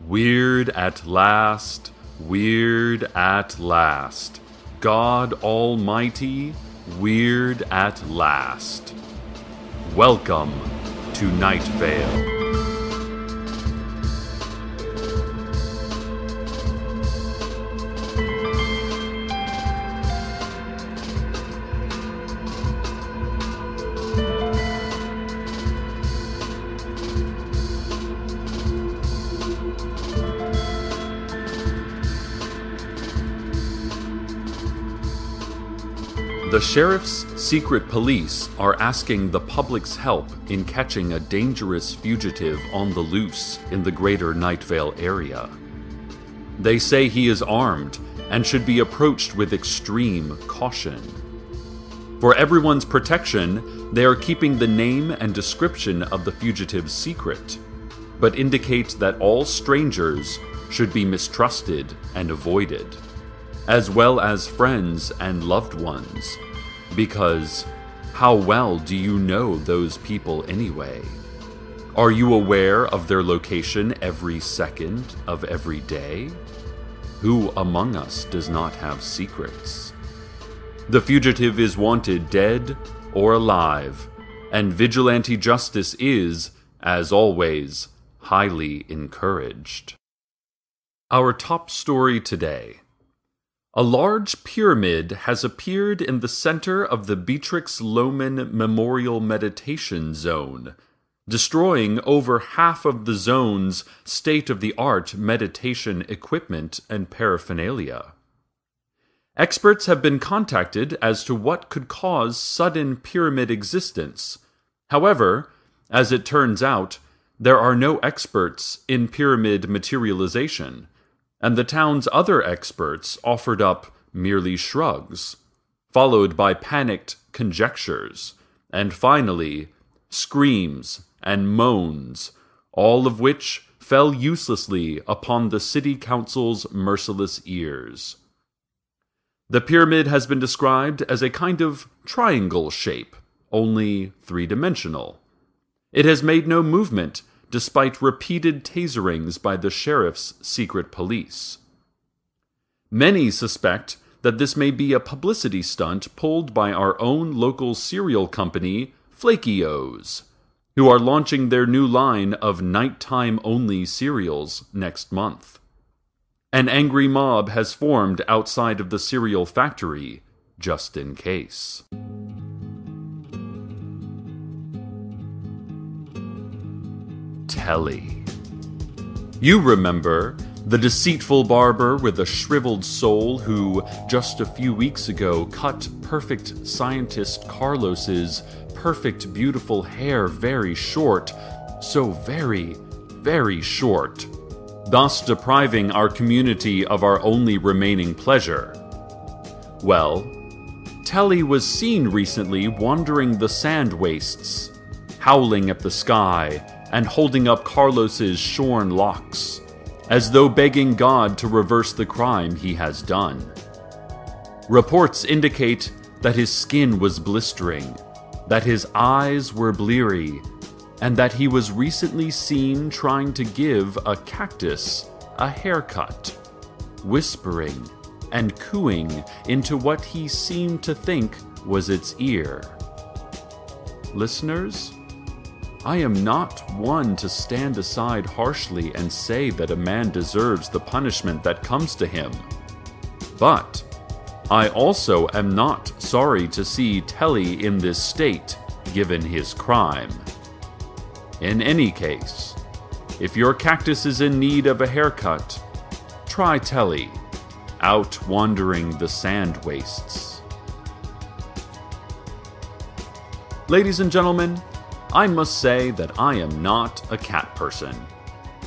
Weird at last, weird at last. God Almighty, weird at last. Welcome to Night Vale. The sheriff's secret police are asking the public's help in catching a dangerous fugitive on the loose in the greater Night Vale area. They say he is armed and should be approached with extreme caution. For everyone's protection, they are keeping the name and description of the fugitive secret, but indicate that all strangers should be mistrusted and avoided, as well as friends and loved ones, because how well do you know those people anyway? Are you aware of their location every second of every day? Who among us does not have secrets? The fugitive is wanted dead or alive, and vigilante justice is, as always, highly encouraged. Our top story today. A large pyramid has appeared in the center of the Beatrix Lohman Memorial Meditation Zone, destroying over half of the zone's state-of-the-art meditation equipment and paraphernalia. Experts have been contacted as to what could cause sudden pyramid existence. However, as it turns out, there are no experts in pyramid materialization, and the town's other experts offered up merely shrugs, followed by panicked conjectures, and finally, screams and moans, all of which fell uselessly upon the city council's merciless ears. The pyramid has been described as a kind of triangle shape, only three-dimensional. It has made no movement despite repeated taserings by the sheriff's secret police. Many suspect that this may be a publicity stunt pulled by our own local cereal company, Flaky-O's, who are launching their new line of nighttime-only cereals next month. An angry mob has formed outside of the cereal factory, just in case. Telly. You remember the deceitful barber with a shriveled soul who, just a few weeks ago, cut perfect scientist Carlos's perfect beautiful hair very short, so very, very short, thus depriving our community of our only remaining pleasure. Well, Telly was seen recently wandering the sand wastes, howling at the sky, and holding up Carlos's shorn locks, as though begging God to reverse the crime he has done. Reports indicate that his skin was blistering, that his eyes were bleary, and that he was recently seen trying to give a cactus a haircut, whispering and cooing into what he seemed to think was its ear. Listeners, I am not one to stand aside harshly and say that a man deserves the punishment that comes to him. But I also am not sorry to see Telly in this state, given his crime. In any case, if your cactus is in need of a haircut, try Telly, out wandering the sand wastes. Ladies and gentlemen, I must say that I am not a cat person,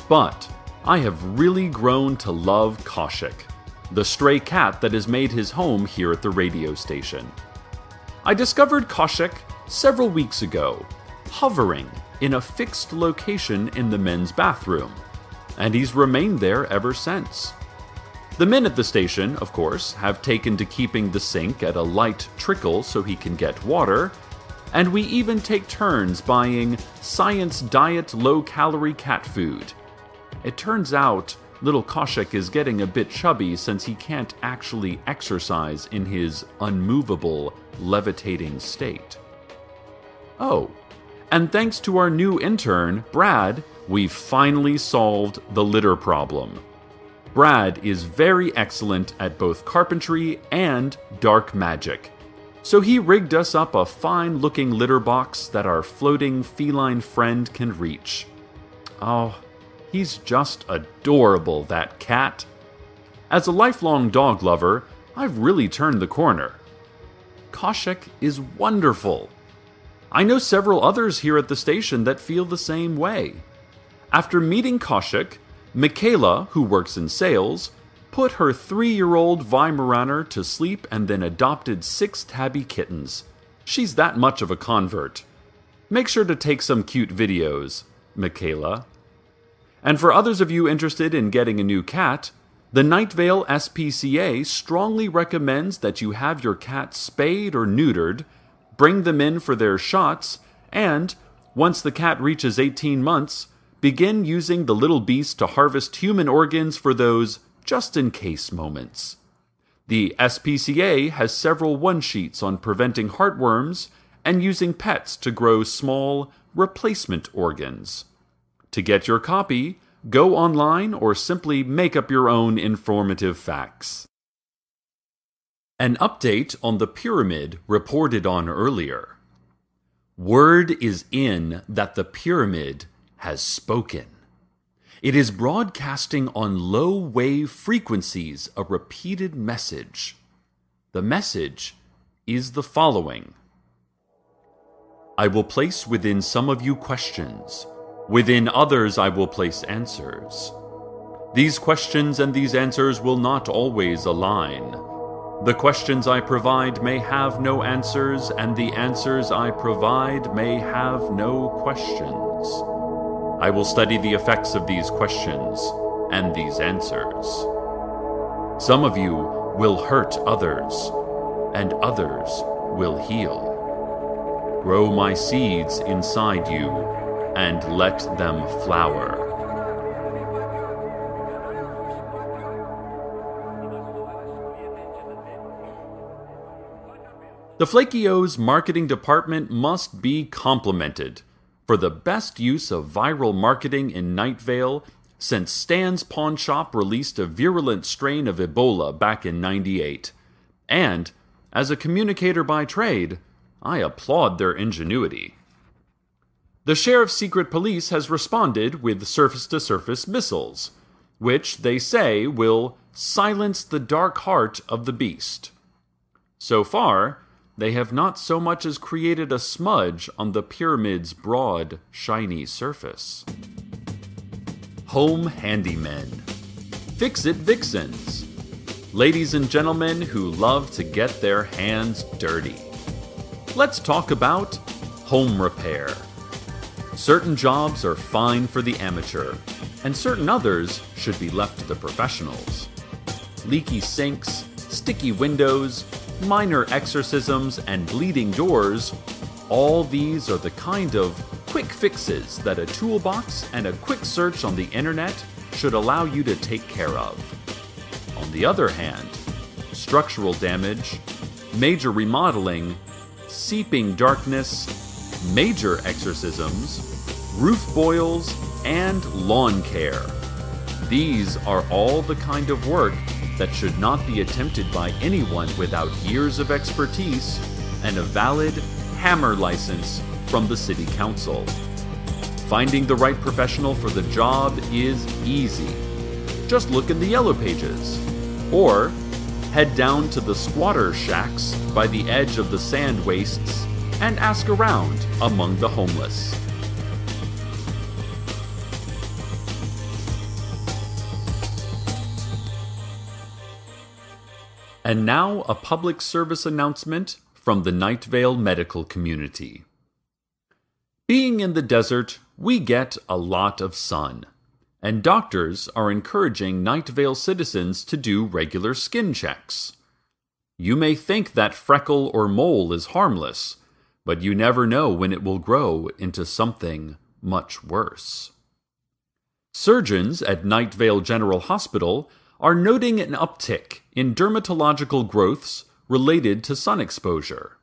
but I have really grown to love Koshik, the stray cat that has made his home here at the radio station. I discovered Koshik several weeks ago, hovering in a fixed location in the men's bathroom, and he's remained there ever since. The men at the station, of course, have taken to keeping the sink at a light trickle so he can get water, and we even take turns buying science diet low-calorie cat food. It turns out little Koshek is getting a bit chubby since he can't actually exercise in his unmovable, levitating state. Oh, and thanks to our new intern, Brad, we've finally solved the litter problem. Brad is very excellent at both carpentry and dark magic, so he rigged us up a fine-looking litter box that our floating feline friend can reach. Oh, he's just adorable, that cat. As a lifelong dog lover, I've really turned the corner. Koshek is wonderful. I know several others here at the station that feel the same way. After meeting Koshek, Michaela, who works in sales, put her 3-year-old Weimaraner to sleep and then adopted 6 tabby kittens. She's that much of a convert. Make sure to take some cute videos, Michaela. And for others of you interested in getting a new cat, the Night Vale SPCA strongly recommends that you have your cat spayed or neutered, bring them in for their shots, and, once the cat reaches 18 months, begin using the little beast to harvest human organs for those just-in-case moments. The SPCA has several one-sheets on preventing heartworms and using pets to grow small replacement organs. To get your copy, go online or simply make up your own informative facts. An update on the pyramid reported on earlier. Word is in that the pyramid has spoken. It is broadcasting on low-wave frequencies a repeated message. The message is the following. I will place within some of you questions. Within others I will place answers. These questions and these answers will not always align. The questions I provide may have no answers, and the answers I provide may have no questions. I will study the effects of these questions and these answers. Some of you will hurt others, and others will heal. Grow my seeds inside you, and let them flower. The Flakio's marketing department must be complimented for the best use of viral marketing in Night Vale since Stan's Pawn Shop released a virulent strain of Ebola back in '98. And, as a communicator by trade, I applaud their ingenuity. The Sheriff's Secret Police has responded with surface-to-surface missiles, which they say will silence the dark heart of the beast. So far, they have not so much as created a smudge on the pyramid's broad, shiny surface. Home handymen. Fix-it vixens. Ladies and gentlemen who love to get their hands dirty. Let's talk about home repair. Certain jobs are fine for the amateur, and certain others should be left to the professionals. Leaky sinks, sticky windows, minor exorcisms, and bleeding doors, all these are the kind of quick fixes that a toolbox and a quick search on the internet should allow you to take care of. On the other hand, structural damage, major remodeling, seeping darkness, major exorcisms, roof boils, and lawn care. These are all the kind of work that should not be attempted by anyone without years of expertise and a valid hammer license from the City Council. Finding the right professional for the job is easy. Just look in the Yellow Pages, or head down to the squatter shacks by the edge of the sand wastes and ask around among the homeless. And now a public service announcement from the Night Vale medical community. Being in the desert, we get a lot of sun, and doctors are encouraging Night Vale citizens to do regular skin checks. You may think that freckle or mole is harmless, but you never know when it will grow into something much worse. Surgeons at Night Vale General Hospital are noting an uptick in dermatological growths related to sun exposure.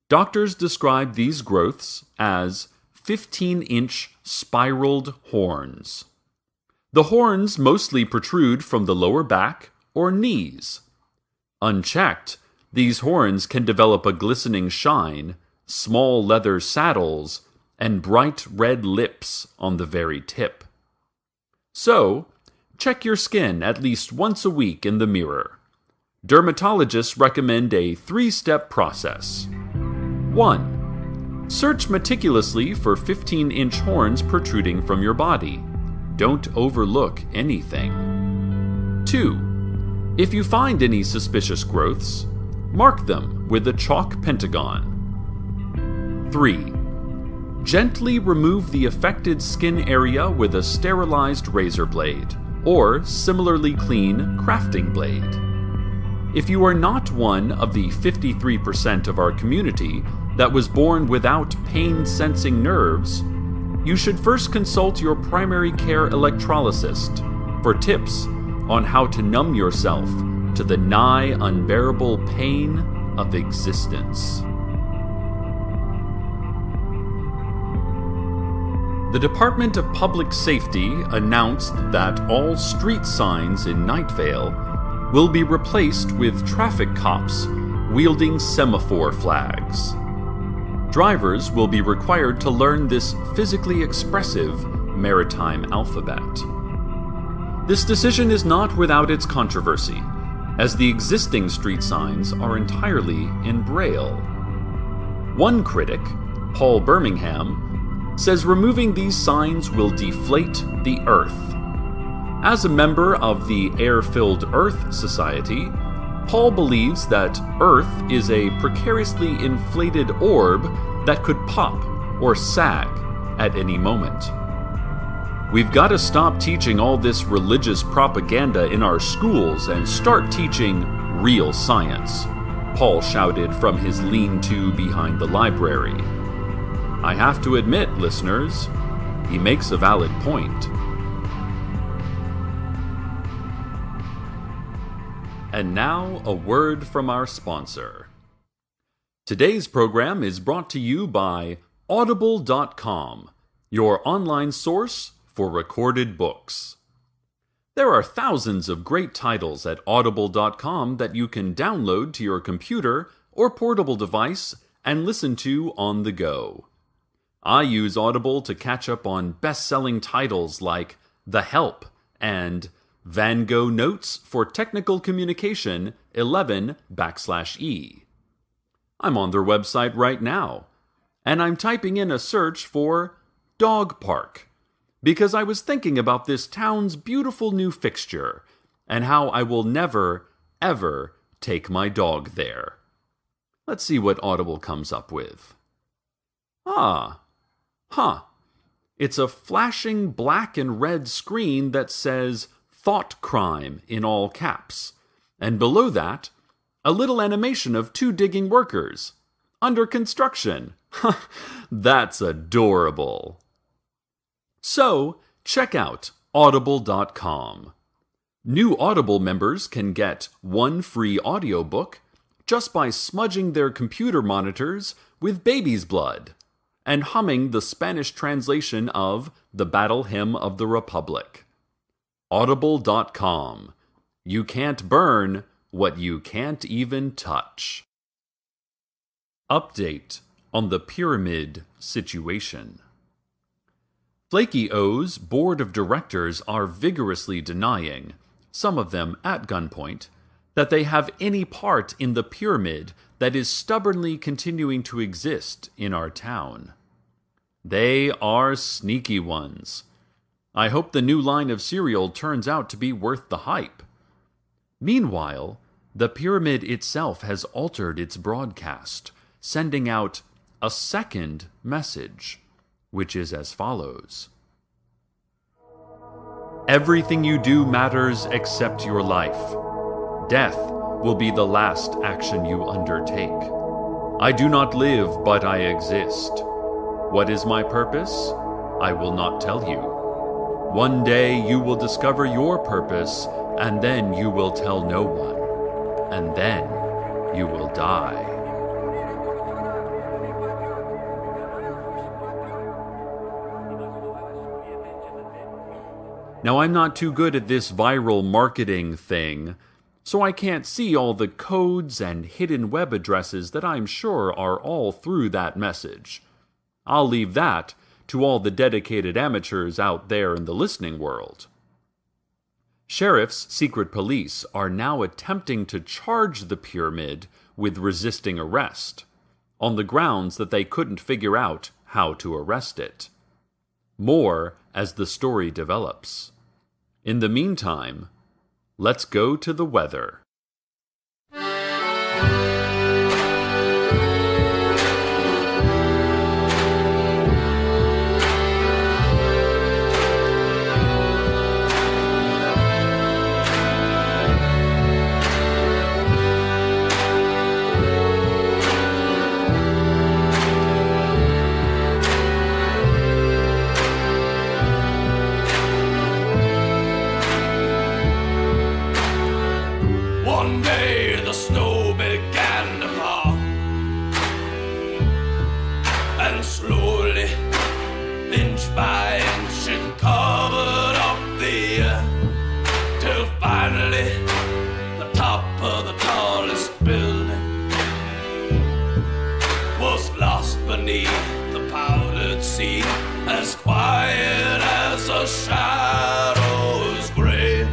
Doctors describe these growths as 15-inch spiraled horns. The horns mostly protrude from the lower back or knees. Unchecked, these horns can develop a glistening shine, small leather saddles, and bright red lips on the very tip. So, check your skin at least once a week in the mirror. Dermatologists recommend a 3-step process. 1. Search meticulously for 15-inch horns protruding from your body. Don't overlook anything. 2. If you find any suspicious growths, mark them with a chalk pentagon. 3. Gently remove the affected skin area with a sterilized razor blade, or similarly clean crafting blade. If you are not one of the 53% of our community that was born without pain-sensing nerves, you should first consult your primary care electrolysist for tips on how to numb yourself to the nigh unbearable pain of existence. The Department of Public Safety announced that all street signs in Night Vale will be replaced with traffic cops wielding semaphore flags. Drivers will be required to learn this physically expressive maritime alphabet. This decision is not without its controversy, as the existing street signs are entirely in Braille. One critic, Paul Birmingham, says removing these signs will deflate the Earth. As a member of the Air-Filled Earth Society, Paul believes that Earth is a precariously inflated orb that could pop or sag at any moment. We've got to stop teaching all this religious propaganda in our schools and start teaching real science, Paul shouted from his lean-to behind the library. I have to admit, listeners, he makes a valid point. And now, a word from our sponsor. Today's program is brought to you by Audible.com, your online source for recorded books. There are thousands of great titles at Audible.com that you can download to your computer or portable device and listen to on the go. I use Audible to catch up on best-selling titles like The Help and Van Gogh Notes for Technical Communication 11/E. I'm on their website right now, and I'm typing in a search for Dog Park, because I was thinking about this town's beautiful new fixture, and how I will never, ever take my dog there. Let's see what Audible comes up with. It's a flashing black and red screen that says Thought Crime in all caps, and below that, a little animation of 2 digging workers. Under construction. That's adorable. So, check out Audible.com. New Audible members can get 1 free audiobook just by smudging their computer monitors with baby's blood and humming the Spanish translation of the Battle Hymn of the Republic. Audible.com. You can't burn what you can't even touch. Update on the pyramid situation. Flaky O's board of directors are vigorously denying, some of them at gunpoint, that they have any part in the pyramid that is stubbornly continuing to exist in our town. They are sneaky ones. I hope the new line of cereal turns out to be worth the hype. Meanwhile, the pyramid itself has altered its broadcast, sending out a second message, which is as follows. Everything you do matters except your life. Death will be the last action you undertake. I do not live, but I exist. What is my purpose? I will not tell you. One day you will discover your purpose, and then you will tell no one, and then you will die. Now, I'm not too good at this viral marketing thing, so I can't see all the codes and hidden web addresses that I'm sure are all through that message. I'll leave that to all the dedicated amateurs out there in the listening world. Sheriff's secret police are now attempting to charge the pyramid with resisting arrest, on the grounds that they couldn't figure out how to arrest it. More as the story develops. In the meantime, let's go to the weather. One day the snow began to fall, and slowly, inch by inch, it covered up the earth, till finally the top of the tallest building was lost beneath the powdered sea, as quiet as a shadow's grave.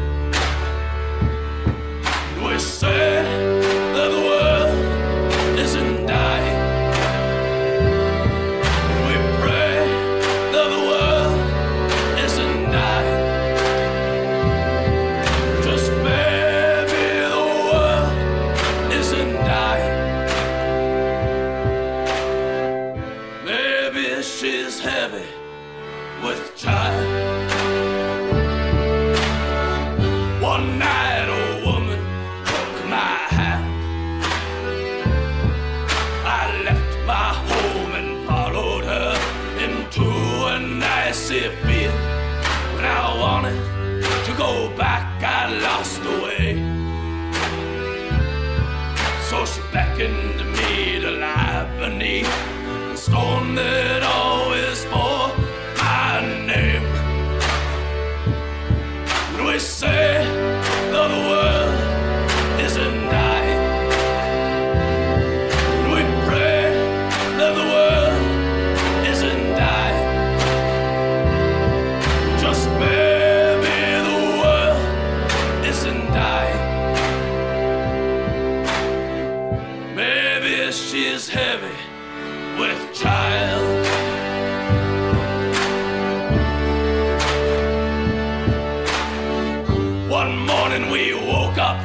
We say that the world isn't dying. We pray that the world isn't dying. Just maybe the world isn't dying. Maybe she's heavy with child. One night a woman took my hand. I left my home and followed her into an icy field. When I wanted to go back, I lost the way. So she beckoned to me to lie beneath the stone that always bore my name. And we say that the world isn't dying. And we pray that the world isn't dying. Just maybe the world isn't dying. Maybe she's heavy with child. One morning we woke up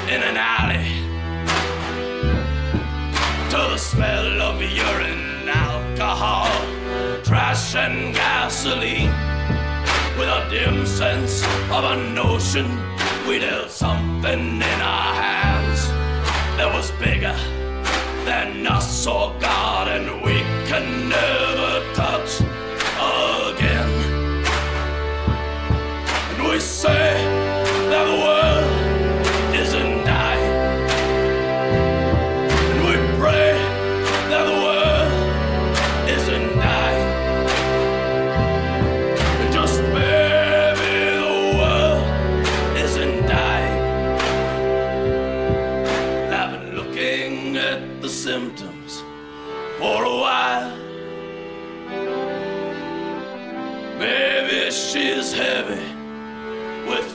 in an alley to the smell of urine, alcohol, trash and gasoline, with a dim sense of a notion we'd held something in our hands that was bigger than us or God, and we can never touch again. And we say that the world isn't dying. And we pray that the world isn't dying. And just maybe the world isn't dying. And I've been looking at the symptoms for a while. Maybe she's heavy with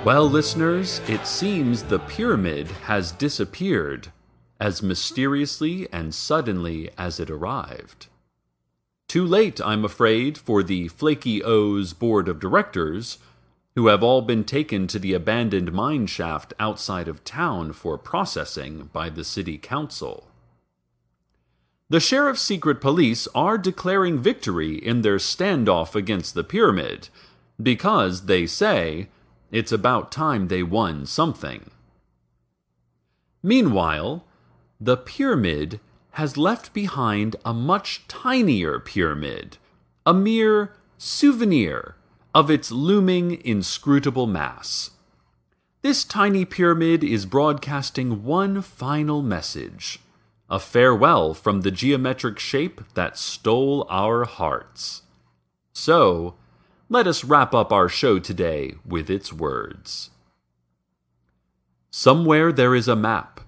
Well, listeners, it seems the pyramid has disappeared as mysteriously and suddenly as it arrived. Too late, I'm afraid, for the Flaky O's board of directors, who have all been taken to the abandoned mine shaft outside of town for processing by the city council. The sheriff's secret police are declaring victory in their standoff against the pyramid, because, they say, it's about time they won something. Meanwhile, the pyramid has left behind a much tinier pyramid, a mere souvenir of its looming, inscrutable mass. This tiny pyramid is broadcasting one final message, a farewell from the geometric shape that stole our hearts. So, let us wrap up our show today with its words. Somewhere there is a map,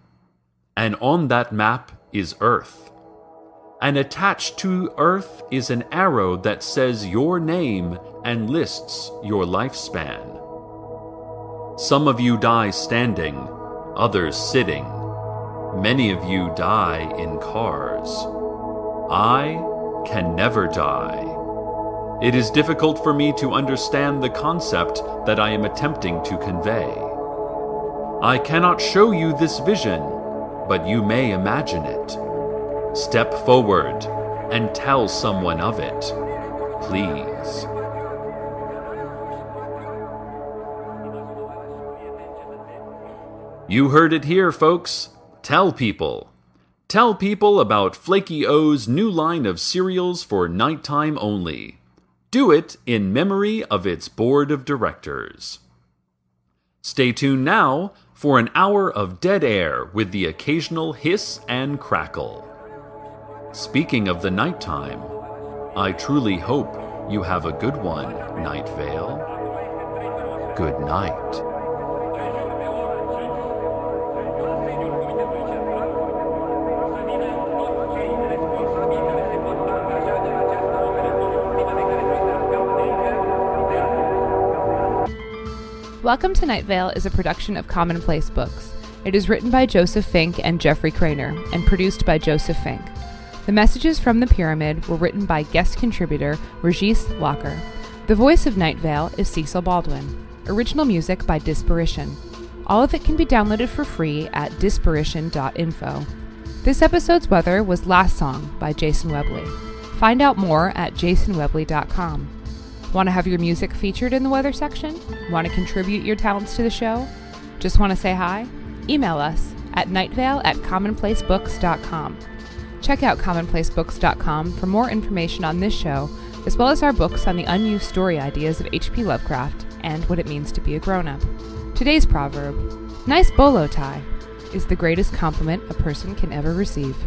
and on that map is Earth. And attached to Earth is an arrow that says your name and lists your lifespan. Some of you die standing, others sitting. Many of you die in cars. I can never die. It is difficult for me to understand the concept that I am attempting to convey. I cannot show you this vision, but you may imagine it. Step forward and tell someone of it, please. You heard it here, folks. Tell people. Tell people about Flaky O's new line of cereals for nighttime only. Do it in memory of its board of directors. Stay tuned now for an hour of dead air with the occasional hiss and crackle. Speaking of the nighttime, I truly hope you have a good one, Night Vale. Good night. Welcome to Night Vale is a production of Commonplace Books. It is written by Joseph Fink and Jeffrey Craner, and produced by Joseph Fink. The messages from the pyramid were written by guest contributor Regis Locker. The voice of Night Vale is Cecil Baldwin. Original music by Disparition. All of it can be downloaded for free at disparition.info. This episode's weather was Last Song by Jason Webley. Find out more at jasonwebley.com. Want to have your music featured in the weather section? Want to contribute your talents to the show? Just want to say hi? Email us at nightvale@commonplacebooks.com. Check out commonplacebooks.com for more information on this show, as well as our books on the unused story ideas of H.P. Lovecraft and what it means to be a grown-up. Today's proverb, nice bolo tie, is the greatest compliment a person can ever receive.